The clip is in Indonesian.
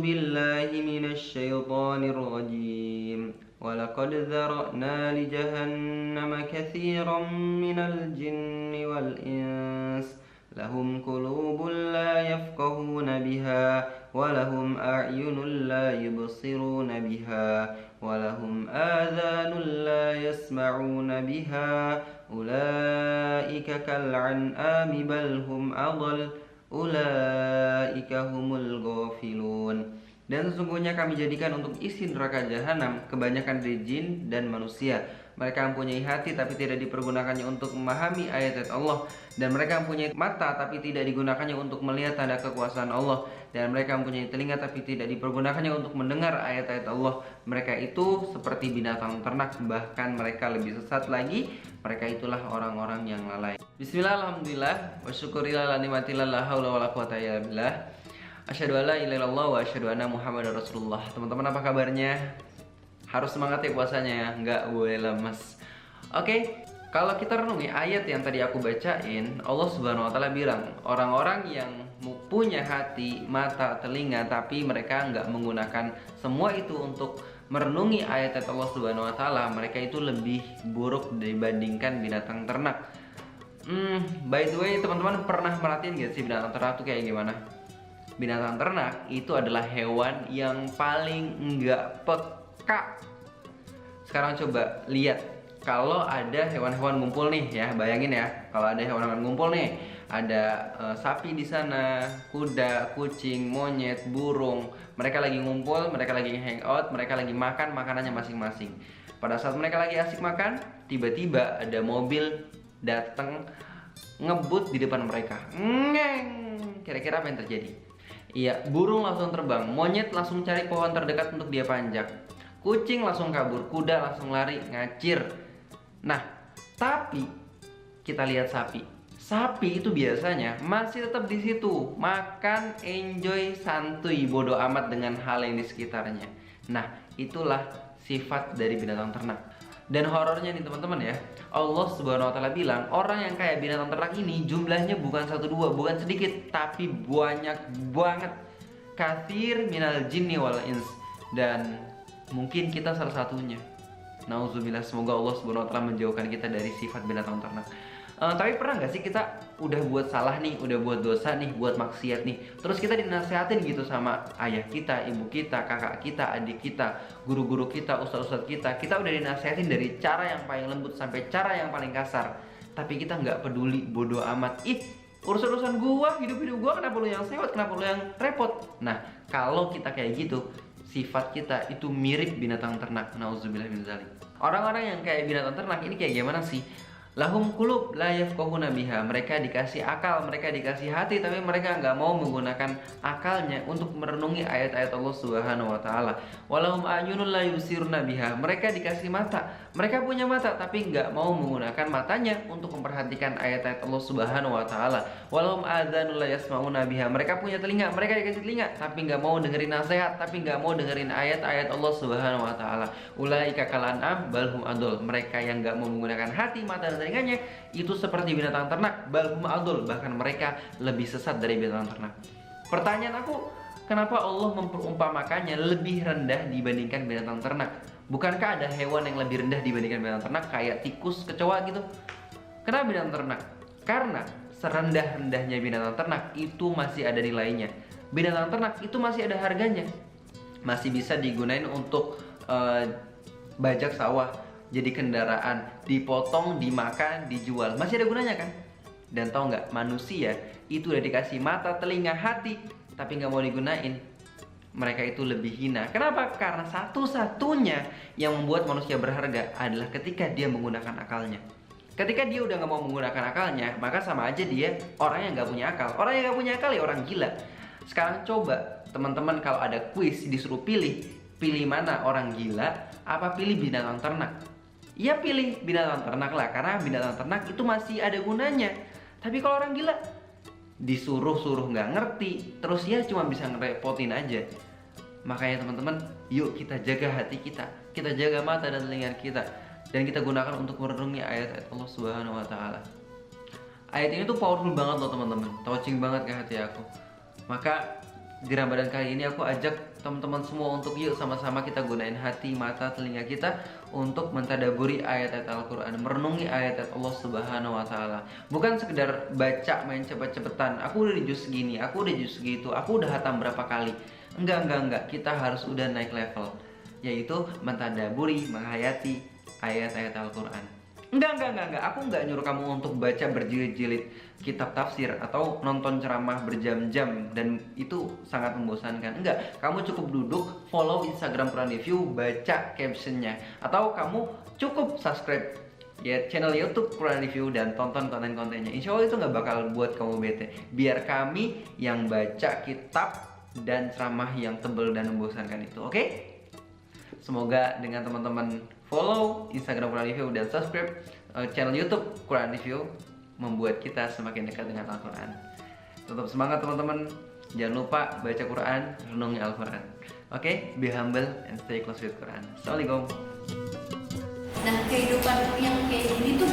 بالله من الشيطان الرجيم ولقد ذرأنا لجهنم كثيرا من الجن والإنس لهم قلوب لا يفقهون بها ولهم أعين لا يبصرون بها ولهم آذان لا يسمعون بها أولئك كالأنعام بل هم أضل Ulaika humul ghafilun. Dan sesungguhnya kami jadikan untuk isi neraka jahanam kebanyakan dari jin dan manusia. Mereka mempunyai hati tapi tidak dipergunakannya untuk memahami ayat-ayat Allah, dan mereka mempunyai mata tapi tidak digunakannya untuk melihat tanda kekuasaan Allah, dan mereka mempunyai telinga tapi tidak dipergunakannya untuk mendengar ayat-ayat Allah. Mereka itu seperti binatang ternak, bahkan mereka lebih sesat lagi. Mereka itulah orang-orang yang lalai. Bismillah, alhamdulillah, wa syukurillah la nimatillah la haula wala quwata illa billah. Asyhadu an la ilaha illallah wa asyhadu anna muhammadar rasulullah. Teman-teman, apa kabarnya? Harus semangat ya puasanya ya, nggak boleh lemes. Oke, kalau kita renungi ayat yang tadi aku bacain, Allah Subhanahu wa taala bilang, orang-orang yang punya hati, mata, telinga, tapi mereka nggak menggunakan semua itu untuk merenungi ayat-ayat Allah Subhanahu wa taala, mereka itu lebih buruk dibandingkan binatang ternak. By the way, teman-teman pernah merhatiin gak sih binatang ternak itu kayak gimana? Binatang ternak itu adalah hewan yang paling nggak peka. Sekarang coba lihat, kalau ada hewan-hewan ngumpul nih ya, bayangin ya, kalau ada hewan-hewan ngumpul nih, ada sapi di sana, kuda, kucing, monyet, burung. Mereka lagi ngumpul, mereka lagi hangout, mereka lagi makan makanannya masing-masing. Pada saat mereka lagi asik makan, tiba-tiba ada mobil datang ngebut di depan mereka. Ngeng. Kira-kira apa yang terjadi? Iya, burung langsung terbang, monyet langsung cari pohon terdekat untuk dia panjak, kucing langsung kabur, kuda langsung lari ngacir. Nah, tapi kita lihat sapi. Sapi itu biasanya masih tetap di situ, makan, enjoy, santuy, bodoh amat dengan hal yang di sekitarnya. Nah, itulah sifat dari binatang ternak. Dan horornya nih teman-teman ya, Allah Subhanahu wa taala bilang, orang yang kayak binatang ternak ini jumlahnya bukan 1 2, bukan sedikit, tapi banyak banget. Katsir minal jinni wal ins. Dan mungkin kita salah satunya. Nauzubillah, semoga Allah Subhanahu wa taala menjauhkan kita dari sifat binatang ternak. Tapi pernah nggak sih kita udah buat salah nih, udah buat dosa nih, buat maksiat nih, terus kita dinasehatin gitu sama ayah kita, ibu kita, kakak kita, adik kita, guru-guru kita, ustadz-ustadz kita udah dinasehatin dari cara yang paling lembut sampai cara yang paling kasar, tapi kita nggak peduli, bodoh amat. Ih, urusan gua, hidup gua, kenapa lu yang sewot, kenapa lu yang repot? Nah, kalau kita kayak gitu, sifat kita itu mirip binatang ternak. Nauzubillah min dzalik. Orang-orang yang kayak binatang ternak ini kayak gimana sih? Lahum qulub la yafqahuna biha. Mereka dikasih akal, mereka dikasih hati, tapi mereka nggak mau menggunakan akalnya untuk merenungi ayat-ayat Allah Subhanahu wa taala. Walahum a'yunun la yubsiruna biha. Mereka dikasih mata, mereka punya mata, tapi nggak mau menggunakan matanya untuk memperhatikan ayat-ayat Allah Subhanahu wa taala. Walahum adzanun la yasma'una biha. Mereka punya telinga, mereka dikasih telinga, tapi nggak mau dengerin nasihat, tapi nggak mau dengerin ayat-ayat Allah Subhanahu wa taala. Ulaika kal an'am bal hum adul. Mereka yang nggak mau menggunakan hati, mata, dan telinganya itu seperti binatang ternak, balhum adul, bahkan mereka lebih sesat dari binatang ternak. Pertanyaan aku, kenapa Allah memperumpamakannya lebih rendah dibandingkan binatang ternak? Bukankah ada hewan yang lebih rendah dibandingkan binatang ternak, kayak tikus, kecoa gitu? Kenapa binatang ternak? Karena serendah-rendahnya binatang ternak itu masih ada nilainya. Binatang ternak itu masih ada harganya, masih bisa digunain untuk bajak sawah, jadi kendaraan, dipotong, dimakan, dijual, masih ada gunanya kan? Dan tau nggak, manusia itu udah dikasih mata, telinga, hati, tapi nggak mau digunain. Mereka itu lebih hina. Kenapa? Karena satu-satunya yang membuat manusia berharga adalah ketika dia menggunakan akalnya. Ketika dia udah nggak mau menggunakan akalnya, maka sama aja dia orang yang nggak punya akal. Orang yang nggak punya akal ya orang gila. Sekarang coba teman-teman, kalau ada kuis disuruh pilih mana orang gila, apa pilih binatang ternak? Ya pilih binatang ternak lah, karena binatang ternak itu masih ada gunanya. Tapi kalau orang gila, disuruh-suruh nggak ngerti, terus ya cuma bisa ngerepotin aja. Makanya teman-teman, yuk kita jaga hati kita jaga mata dan telinga kita, dan kita gunakan untuk merenungi ayat-ayat Allah Subhanahu wa taala. Ayat ini tuh powerful banget loh teman-teman, touching banget ke hati aku. Maka Di Ramadan kali ini aku ajak teman-teman semua untuk yuk sama-sama kita gunain hati, mata, telinga kita untuk mentadaburi ayat-ayat Al-Quran, merenungi ayat-ayat Allah Subhanahu wa Ta'ala. Bukan sekedar baca main cepet-cepetan, aku udah di juz segini, aku udah juz segitu, aku udah hatam berapa kali. Enggak. Kita harus udah naik level, yaitu mentadaburi, menghayati ayat-ayat Al-Quran. Enggak. Aku enggak nyuruh kamu untuk baca berjilid-jilid kitab tafsir atau nonton ceramah berjam-jam dan itu sangat membosankan. Enggak, kamu cukup duduk, follow Instagram Quran Review, baca captionnya, atau kamu cukup subscribe ya channel YouTube Quran Review dan tonton konten-kontennya. Insya Allah itu nggak bakal buat kamu bete. Biar kami yang baca kitab dan ceramah yang tebel dan membosankan itu, oke? Semoga dengan teman-teman follow Instagram Quran Review dan subscribe channel YouTube Quran Review membuat kita semakin dekat dengan Al-Quran. Tetap semangat teman-teman. Jangan lupa baca Quran, renungi Al-Quran. Oke, be humble and stay close with Quran. Assalamualaikum. Nah, kehidupan yang kayak gini tuh